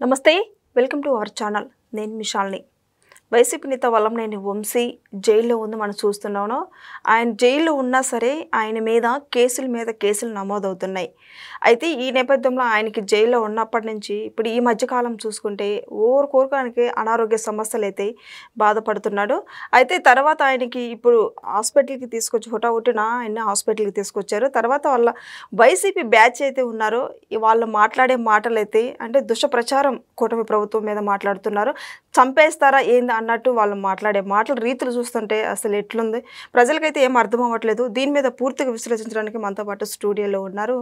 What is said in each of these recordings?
నమస్తే welcome to our channel నేను మిషాల్ని YCP నేత వల్లంనేని వంశీ జైల్లో ఉంది మనం చూస్తున్నాను. ఆయన జైల్లో ఉన్నా సరే ఆయన మీద కేసులు నమోదవుతున్నాయి. అయితే ఈ నేపథ్యంలో ఆయనకి జైల్లో ఉన్నప్పటి నుంచి ఇప్పుడు ఈ మధ్యకాలం చూసుకుంటే ఆయనకి అనారోగ్య సమస్యలు అయితే బాధపడుతున్నాడు. అయితే తర్వాత ఆయనకి ఇప్పుడు హాస్పిటల్కి తీసుకొచ్చి హుటాహుటిన ఆయన హాస్పిటల్కి తీసుకొచ్చారు. తర్వాత వాళ్ళ వైసీపీ బ్యాచ్ అయితే ఉన్నారో వాళ్ళు మాట్లాడే మాటలు అయితే అంటే దుష్ప్రచారం కూటమి ప్రభుత్వం మీద మాట్లాడుతున్నారు. చంపేస్తారా ఏంది అన్నట్టు వాళ్ళు మాట్లాడే మాటల రీతులు చూస్తుంటే అసలు ఎట్లుంది ప్రజలకైతే ఏం అర్థం అవ్వట్లేదు. దీని మీద పూర్తిగా విశ్లేషించడానికి మనతో పాటు స్టూడియోలో ఉన్నారు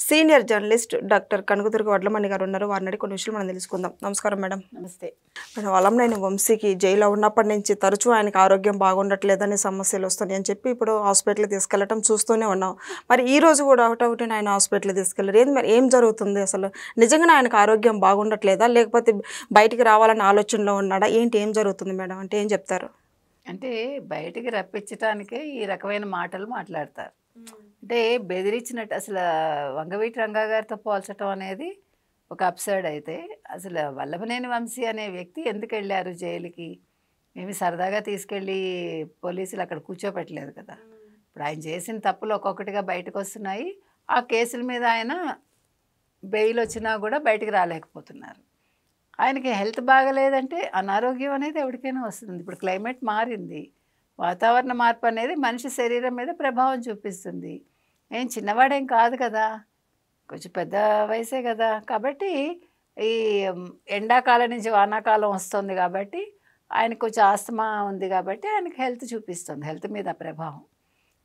senior journalist doctor Kanakadurga Vadlamani గారు ఉన్నారు. వారిని అడిగి కొన్ని విషయాలు మనం తెలుసుకుందాం. నమస్కారం మేడం. నమస్తే మేడం, వల్లంనేని వంశీకి జైల్లో ఉన్నప్పటి నుంచి తరచూ ఆయనకు ఆరోగ్యం బాగుండట్లేదని సమస్యలు వస్తున్నాయి అని చెప్పి ఇప్పుడు హాస్పిటల్కి తీసుకెళ్లడం చూస్తూనే ఉన్నాం. మరి ఈ రోజు కూడా ఒకటి ఆయన హాస్పిటల్కి తీసుకెళ్లారు. ఏంది మరి ఏం జరుగుతుంది? అసలు నిజంగానే ఆయనకు ఆరోగ్యం బాగుండట్లేదా లేకపోతే బయటికి రావాలన్న ఆలోచనలో ఉన్నాడా ఏంటి? ఏం జరుగుతుంది మేడం అంటే ఏం చెప్తారు? అంటే బయటికి రప్పించటానికే ఈ రకమైన మాటలు మాట్లాడతారు. అంటే బెదిరించినట్టు అసలు వంగవీటి రంగా గారితో పోల్చడం అనేది ఒక అప్సర్డ్. అయితే అసలు వల్లభనేని వంశీ అనే వ్యక్తి ఎందుకు వెళ్ళారు జైలుకి? ఏమి సరదాగా తీసుకెళ్ళి పోలీసులు అక్కడ కూర్చోపెట్టలేదు కదా. ఇప్పుడు ఆయన చేసిన తప్పులు ఒక్కొక్కటిగా బయటకు వస్తున్నాయి. ఆ కేసుల మీద ఆయన బెయిల్ వచ్చినా కూడా బయటికి రాలేకపోతున్నారు. ఆయనకి హెల్త్ బాగలేదంటే అనారోగ్యం అనేది ఎవరికైనా వస్తుంది. ఇప్పుడు క్లైమేట్ మారింది, వాతావరణ మార్పు అనేది మనిషి శరీరం మీద ప్రభావం చూపిస్తుంది. ఏం చిన్నవాడేం కాదు కదా, కొంచెం పెద్ద వయసే కదా. కాబట్టి ఈ ఎండాకాలం నుంచి వానాకాలం వస్తుంది కాబట్టి ఆయనకు కొంచెం ఆస్తమా ఉంది కాబట్టి ఆయనకి హెల్త్ చూపిస్తుంది, హెల్త్ మీద ప్రభావం.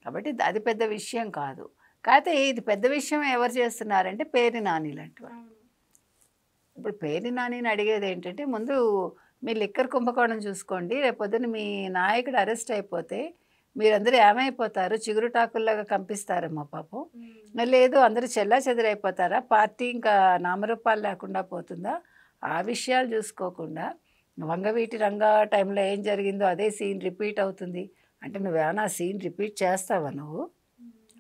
కాబట్టి అది పెద్ద విషయం కాదు. కాకపోతే ఇది పెద్ద విషయం ఎవరు చేస్తున్నారంటే పేర్ని నాని లాంటి వాళ్ళు. ఇప్పుడు పేర్ని నానిని అడిగేది ఏంటంటే, ముందు మీ లిక్కర్ కుంభకోణం చూసుకోండి. రేపొద్దున మీ నాయకుడు అరెస్ట్ అయిపోతే మీరందరూ ఏమైపోతారు? చిగురుటాకుల్లాగా కంపిస్తారేమో పాపం. లేదు అందరూ చెల్లా చెదరైపోతారా? పార్టీ ఇంకా నామరూపాలు లేకుండా పోతుందా? ఆ విషయాలు చూసుకోకుండా వంగవీటి రంగా టైంలో ఏం జరిగిందో అదే సీన్ రిపీట్ అవుతుంది అంటే నువ్వేమైనా సీన్ రిపీట్ చేస్తావా నువ్వు?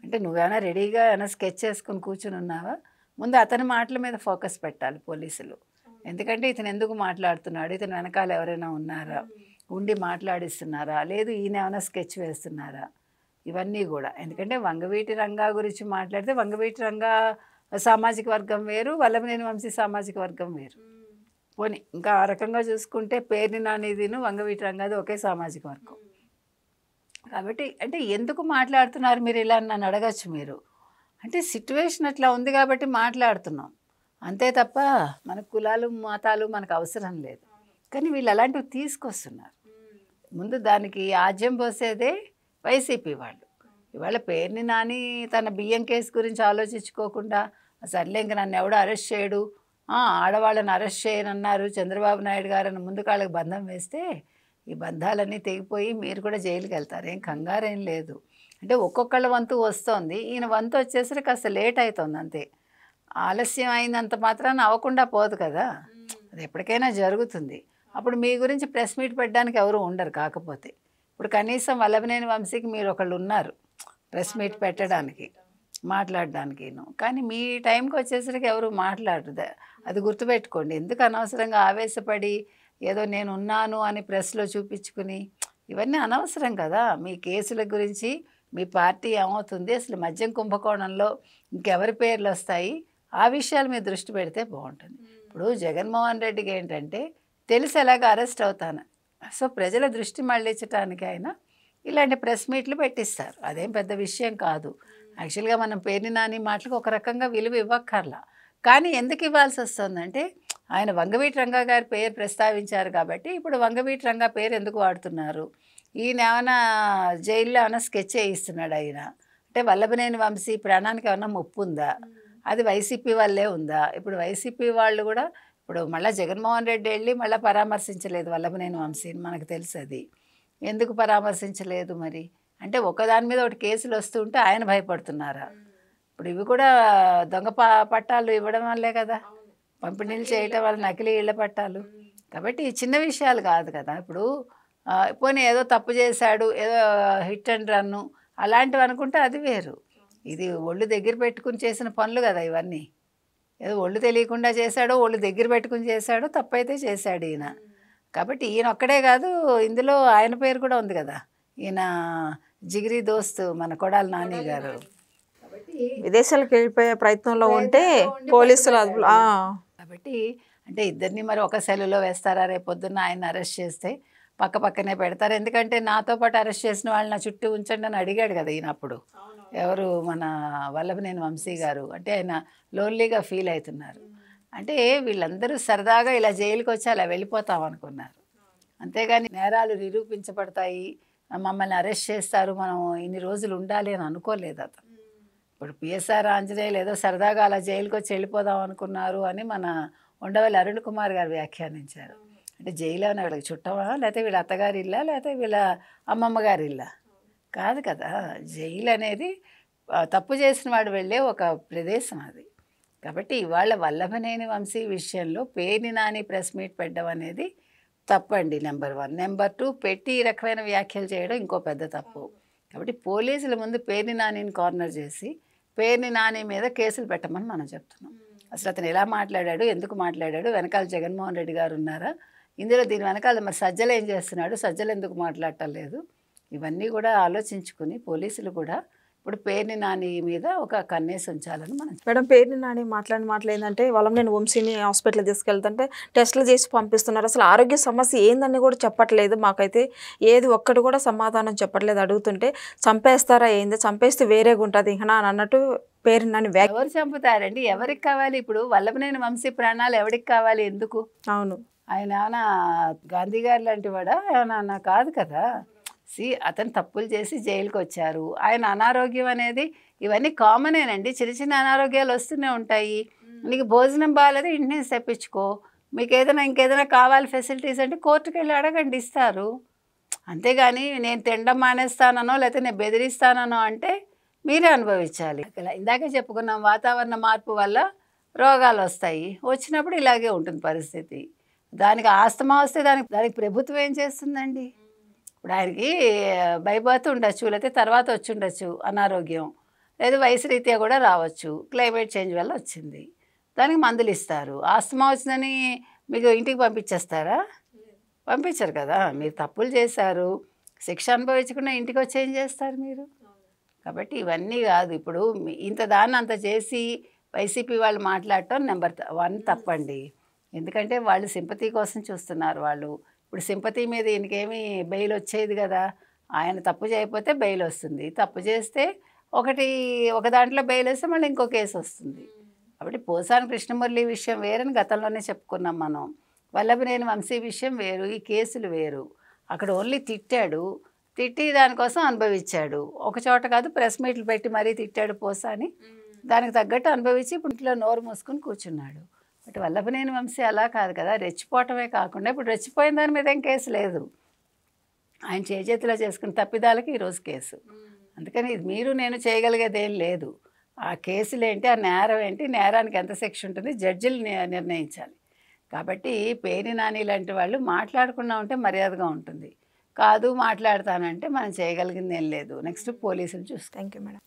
అంటే నువ్వేమైనా రెడీగా ఏమైనా స్కెచ్ చేసుకుని కూర్చుని ఉన్నావా? ముందు అతని మాటల మీద ఫోకస్ పెట్టాలి పోలీసులు. ఎందుకంటే ఇతను ఎందుకు మాట్లాడుతున్నాడు, ఇతను వెనకాల ఎవరైనా ఉన్నారా, ఉండి మాట్లాడిస్తున్నారా, లేదు ఈయన ఏమైనా స్కెచ్ వేస్తున్నారా, ఇవన్నీ కూడా. ఎందుకంటే వంగవీటి రంగా గురించి మాట్లాడితే వంగవీటి రంగా సామాజిక వర్గం వేరు, వల్లభనేని వంశీ సామాజిక వర్గం వేరు. పోనీ ఇంకా ఆ రకంగా చూసుకుంటే పేర్ని నానిదిను వంగవీటి రంగాది ఒకే సామాజిక వర్గం. కాబట్టి అంటే ఎందుకు మాట్లాడుతున్నారు మీరు ఇలా నన్ను అడగచ్చు మీరు. అంటే సిట్యువేషన్ అట్లా ఉంది కాబట్టి మాట్లాడుతున్నాం అంతే తప్ప మన కులాలు మతాలు మనకు అవసరం లేదు. కానీ వీళ్ళు అలాంటివి తీసుకొస్తున్నారు. ముందు దానికి ఆజ్యం పోసేదే వైసీపీ వాళ్ళు. ఇవాళ పేర్ని నాని తన బియ్యం కేసు గురించి ఆలోచించుకోకుండా సర్లే ఇంక నన్ను ఎవడో అరెస్ట్ చేయడు, ఆడవాళ్ళని అరెస్ట్ చేయనన్నారు చంద్రబాబు నాయుడు గారు అని ముందు కాళ్ళకి బంధం వేస్తే ఈ బంధాలన్నీ తెగిపోయి మీరు కూడా జైలుకి వెళ్తారు. ఏం కంగారేం లేదు. అంటే ఒక్కొక్కళ్ళ వంతు వస్తుంది, ఈయన వంతు వచ్చేసరికి కాస్త లేట్ అవుతుంది అంతే. ఆలస్యం అయినంత మాత్రాన అవ్వకుండా పోదు కదా, అది ఎప్పటికైనా జరుగుతుంది. అప్పుడు మీ గురించి ప్రెస్ మీట్ పెట్టడానికి ఎవరు ఉండరు. కాకపోతే ఇప్పుడు కనీసం వల్లభనేని వంశీకి మీరు ఒకళ్ళు ఉన్నారు ప్రెస్ మీట్ పెట్టడానికి మాట్లాడడానికి. కానీ మీ టైంకి వచ్చేసరికి ఎవరు మాట్లాడరు. అది గుర్తుపెట్టుకోండి. ఎందుకు అనవసరంగా ఆవేశపడి ఏదో నేను ఉన్నాను అని ప్రెస్లో చూపించుకుని ఇవన్నీ అనవసరం కదా. మీ కేసుల గురించి మీ పార్టీ ఏమవుతుంది, అసలు మద్యం కుంభకోణంలో ఇంకెవరి పేర్లు వస్తాయి, ఆ విషయాలు మీద దృష్టి పెడితే బాగుంటుంది. ఇప్పుడు జగన్మోహన్ రెడ్డికి ఏంటంటే తెలిసి ఎలాగ అరెస్ట్ అవుతాను, సో ప్రజల దృష్టి మళ్ళించడానికి ఆయన ఇలాంటి ప్రెస్ మీట్లు పెట్టిస్తారు. అదేం పెద్ద విషయం కాదు. యాక్చువల్గా మనం పేర్ని నాని మాటలకు ఒక రకంగా విలువ ఇవ్వక్కర్లా. కానీ ఎందుకు ఇవ్వాల్సి వస్తుందంటే ఆయన వంగవీటి రంగా గారి పేరు ప్రస్తావించారు కాబట్టి ఇప్పుడు వంగవీటి రంగా పేరు ఎందుకు వాడుతున్నారు? ఈయన ఏమైనా జైల్లో ఏమైనా స్కెచ్ వేయిస్తున్నాడు ఆయన అంటే వల్లభనేని వంశీ ప్రాణానికి ఏమైనా ముప్పు ఉందా? అది వైసీపీ వల్లే ఉందా? ఇప్పుడు వైసీపీ వాళ్ళు కూడా ఇప్పుడు మళ్ళీ జగన్మోహన్ రెడ్డి వెళ్ళి మళ్ళీ పరామర్శించలేదు వల్లభనేని వంశీని, మనకు తెలుసు. అది ఎందుకు పరామర్శించలేదు మరి అంటే ఒకదాని మీద ఒకటి కేసులు వస్తుంటే ఆయన భయపడుతున్నారా? ఇప్పుడు ఇవి కూడా దొంగ పట్టాలు ఇవ్వడం వల్లే కదా, పంపిణీలు చేయటం వల్ల నకిలీ ఇళ్ల పట్టాలు. కాబట్టి చిన్న విషయాలు కాదు కదా. ఇప్పుడు పోనీ ఏదో తప్పు చేశాడు, ఏదో హిట్ అండ్ రన్ను అలాంటివి అనుకుంటే అది వేరు. ఇది ఒళ్ళు దగ్గర పెట్టుకుని చేసిన పనులు కదా ఇవన్నీ. ఏదో ఒళ్ళు తెలియకుండా చేశాడో ఒళ్ళు దగ్గర పెట్టుకుని చేశాడో తప్పైతే చేశాడు ఈయన. కాబట్టి ఈయన ఒక్కడే కాదు, ఇందులో ఆయన పేరు కూడా ఉంది కదా, ఈయన జిగిరి దోస్తు మన కొడాలి నాని గారు. కాబట్టి విదేశాలకు వెళ్ళిపోయే ప్రయత్నంలో ఉంటే పోలీసులు అదుపులో కాబట్టి అంటే ఇద్దరిని మరి ఒక సెల్లులో వేస్తారా? రేపొద్దున్న ఆయన అరెస్ట్ చేస్తే పక్క పక్కనే పెడతారు. ఎందుకంటే నాతో పాటు అరెస్ట్ చేసిన వాళ్ళు నా చుట్టూ ఉంచండి అని అడిగాడు కదా ఈయన అప్పుడు. ఎవరు? మన వల్లభనేని వంశీ గారు. అంటే ఆయన లోన్లీగా ఫీల్ అవుతున్నారు. అంటే వీళ్ళందరూ సరదాగా ఇలా జైలుకి వచ్చి అలా వెళ్ళిపోతాం అనుకున్నారు. అంతేగాని నేరాలు నిరూపించబడతాయి, మమ్మల్ని అరెస్ట్ చేస్తారు, మనం ఇన్ని రోజులు ఉండాలి అని అనుకోలేదు అతను. ఇప్పుడు పిఎస్ఆర్ ఆంజనేయులు ఏదో సరదాగా అలా జైలుకి వచ్చి వెళ్ళిపోదాం అనుకున్నారు అని మన ఉండవల్లి అరుణ్ కుమార్ గారు వ్యాఖ్యానించారు. అంటే జైలు అని వీళ్ళకి చుట్టమా, లేకపోతే వీళ్ళ అత్తగారి ఇల్లా, లేకపోతే వీళ్ళ అమ్మమ్మ గారి ఇల్లా? కాదు కదా. జైలు అనేది తప్పు చేసిన వాడు వెళ్ళే ఒక ప్రదేశం అది. కాబట్టి ఇవాళ వల్లభనేని వంశీ విషయంలో పేర్ని నాని ప్రెస్ మీట్ పెట్టడం అనేది తప్పండి, నెంబర్ 1. నెంబర్ 2, పెట్టి ఈ రకమైన వ్యాఖ్యలు చేయడం ఇంకో పెద్ద తప్పు. కాబట్టి పోలీసుల ముందు పేర్ని నానిని కార్నర్ చేసి పేర్ని నాని మీద కేసులు పెట్టమని మనం చెప్తున్నాం. అసలు అతను ఎలా మాట్లాడాడు, ఎందుకు మాట్లాడాడు, వెనకాల జగన్మోహన్ రెడ్డి గారు ఉన్నారా ఇందులో, దీని వెనకాల మరి సజ్జలు ఏం చేస్తున్నాడు, సజ్జలు ఎందుకు మాట్లాడటం లేదు, ఇవన్నీ కూడా ఆలోచించుకుని పోలీసులు కూడా ఇప్పుడు పేర్ని నాని మీద ఒక కన్నేసి ఉంచాలని మనం. మేడం, పేర్ని నాని మాట్లాడిన మాటలు ఏంటంటే వల్లభనేని వంశీని హాస్పిటల్ తీసుకెళ్తుంటే టెస్టులు చేసి పంపిస్తున్నారు, అసలు ఆరోగ్య సమస్య ఏందని కూడా చెప్పట్లేదు, మాకైతే ఏది ఒక్కటి కూడా సమాధానం చెప్పట్లేదు, అడుగుతుంటే చంపేస్తారా ఏంది, చంపేస్తే వేరేగా ఉంటుంది ఇంకా అని అన్నట్టు పేర్ని నాని ఎవరు చంపుతారండి? ఎవరికి కావాలి? ఇప్పుడు వల్లభనేని వంశీ ప్రాణాలు ఎవరికి కావాలి? ఎందుకు? అవును, ఆయన ఏమైనా గాంధీ గారు లాంటి వాడా? ఏమన్నా కాదు కదా. అతను తప్పులు చేసి జైలుకి వచ్చారు. ఆయన అనారోగ్యం అనేది ఇవన్నీ కామనేనండి, చిన్న చిన్న అనారోగ్యాలు వస్తూనే ఉంటాయి. నీకు భోజనం బాగాలేదు ఇంటి నుంచి తెప్పించుకో, మీకు ఏదైనా ఇంకేదైనా కావాలి ఫెసిలిటీస్ అంటే కోర్టుకు వెళ్ళి అడగండి, ఇస్తారు. అంతేగాని నేను తినడం మానేస్తానో లేకపోతే నేను బెదిరిస్తానో అంటే మీరే అనుభవించాలి. ఇందాకే చెప్పుకున్నాం, వాతావరణ మార్పు వల్ల రోగాలు వస్తాయి, వచ్చినప్పుడు ఇలాగే ఉంటుంది పరిస్థితి. దానికి ఆస్తమా వస్తే దానికి ప్రభుత్వం ఏం చేస్తుందండి? ఇప్పుడు ఆయనకి బైబర్త్ ఉండొచ్చు, లేకపోతే తర్వాత వచ్చి ఉండొచ్చు అనారోగ్యం, లేదా వయసు రీత్యా కూడా రావచ్చు, క్లైమేట్ చేంజ్ వల్ల వచ్చింది, దానికి మందులు ఇస్తారు. ఆస్తమా వచ్చిందని మీకు ఇంటికి పంపించేస్తారా? పంపించరు కదా. మీరు తప్పులు చేశారు, శిక్ష అనుభవించకుండా ఇంటికి వచ్చి ఏం చేస్తారు మీరు? కాబట్టి ఇవన్నీ కాదు. ఇప్పుడు ఇంత దాన్ని అంత చేసి వైసీపీ వాళ్ళు మాట్లాడటం నెంబర్ 1 తప్పండి. ఎందుకంటే వాళ్ళు సింపతి కోసం చూస్తున్నారు. వాళ్ళు ఇప్పుడు సింపతి మీద ఈయనకేమీ బెయిల్ వచ్చేది కదా. ఆయన తప్పు చేయకపోతే బెయిల్ వస్తుంది, తప్పు చేస్తే ఒక దాంట్లో బెయిల్ వస్తే మళ్ళీ ఇంకో కేసు వస్తుంది. కాబట్టి పోసాని కృష్ణమురళి విషయం వేరని గతంలోనే చెప్పుకున్నాం మనం. వల్లభనేని వంశీ విషయం వేరు, ఈ కేసులు వేరు. అక్కడ ఓన్లీ తిట్టి దానికోసం అనుభవించాడు. ఒక చోట కాదు, ప్రెస్ మీట్లు పెట్టి మరీ తిట్టాడు పోసాని, దానికి తగ్గట్టు అనుభవించి ఇప్పుడు ఇంట్లో నోరు మూసుకొని కూర్చున్నాడు. బట్ వల్లభనేని వంశీ అలా కాదు కదా, రెచ్చిపోవటమే కాకుండా ఇప్పుడు రెచ్చిపోయిన దాని మీద ఏం కేసు లేదు, ఆయన చేతిలో చేసుకున్న తప్పిదాలకి ఈరోజు కేసు. అందుకని మీరు నేను చేయగలిగేది ఏం లేదు. ఆ కేసులు ఏంటి, ఆ నేరం ఏంటి, నేరానికి ఎంత శిక్ష ఉంటుంది జడ్జిలు నిర్ణయించాలి. కాబట్టి పేర్ని నాని లాంటి వాళ్ళు మాట్లాడకుండా ఉంటే మర్యాదగా ఉంటుంది. కాదు మాట్లాడతానంటే మనం చేయగలిగింది ఏం లేదు. నెక్స్ట్ పోలీసులు చూస్తాం. Thank you madam.